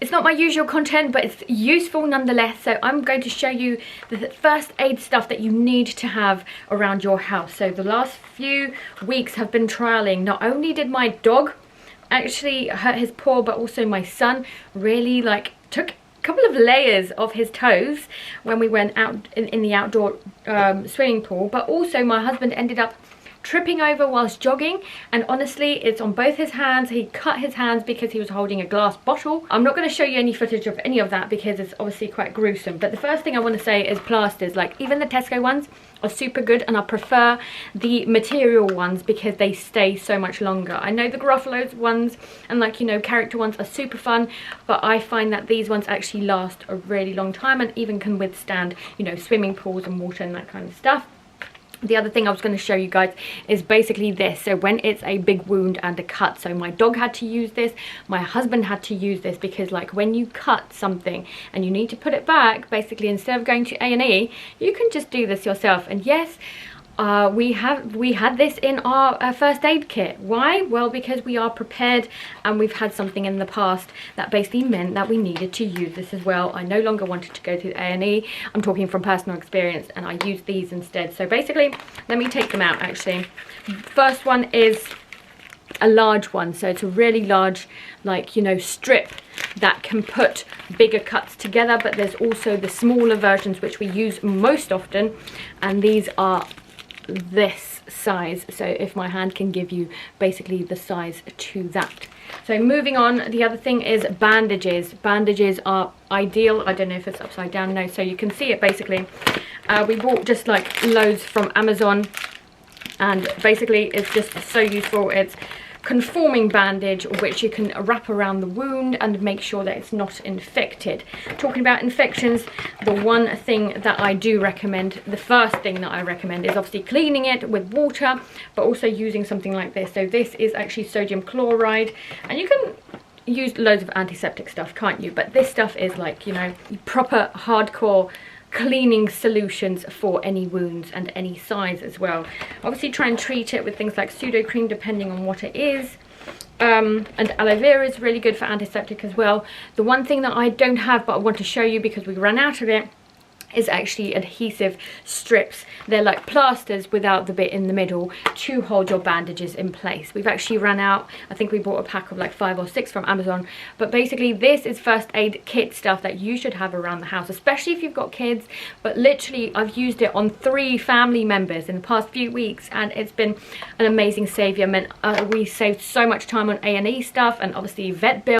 It's not my usual content, but it's useful nonetheless. So I'm going to show you the first aid stuff that you need to have around your house. So the last few weeks have been trialing. Not only did my dog actually hurt his paw, but also my son really like took a couple of layers of his toes when we went out in the outdoor swimming pool. But also my husband ended up tripping over whilst jogging, and honestly it's on both his hands. He cut his hands because he was holding a glass bottle. I'm not going to show you any footage of any of that because it's obviously quite gruesome, but the first thing I want to say is plasters. Like, even the Tesco ones are super good, and I prefer the material ones because they stay so much longer. I know the Garofalo's ones and, like, you know, character ones are super fun, but I find that these ones actually last a really long time and even can withstand, you know, swimming pools and water and that kind of stuff. The other thing I was going to show you guys is basically this. So when it's a big wound and a cut, so my dog had to use this, my husband had to use this, because like when you cut something and you need to put it back, basically instead of going to A&E, you can just do this yourself. And yes, we had this in our first aid kit. Why? Well, because we are prepared and we've had something in the past that basically meant that we needed to use this as well. I no longer wanted to go to A&E. I'm talking from personal experience, and I used these instead. So basically, let me take them out actually. First one is a large one, so it's a really large, like, you know, strip that can put bigger cuts together, but there's also the smaller versions which we use most often, and these are this size. So if my hand can give you basically the size to that. So moving on, the other thing is bandages. Bandages are ideal. I don't know if it's upside down, no, so you can see it basically. We bought just like loads from Amazon, and basically it's just so useful. It's conforming bandage which you can wrap around the wound and make sure that it's not infected. Talking about infections, the one thing that I do recommend, the first thing that I recommend, is obviously cleaning it with water, but also using something like this. So this is actually sodium chloride, and you can use loads of antiseptic stuff, can't you? But this stuff is like, you know, proper hardcore cleaning solutions for any wounds and any size as well. Obviously try and treat it with things like Sudocrem depending on what it is, and aloe vera is really good for antiseptic as well. The one thing that I don't have but I want to show you because we ran out of it is actually adhesive strips. They're like plasters without the bit in the middle to hold your bandages in place. We've actually run out. I think we bought a pack of like 5 or 6 from Amazon, but basically this is first aid kit stuff that you should have around the house, especially if you've got kids. But literally I've used it on 3 family members in the past few weeks, and it's been an amazing savior. Meant we saved so much time on A&E stuff, and obviously vet bills.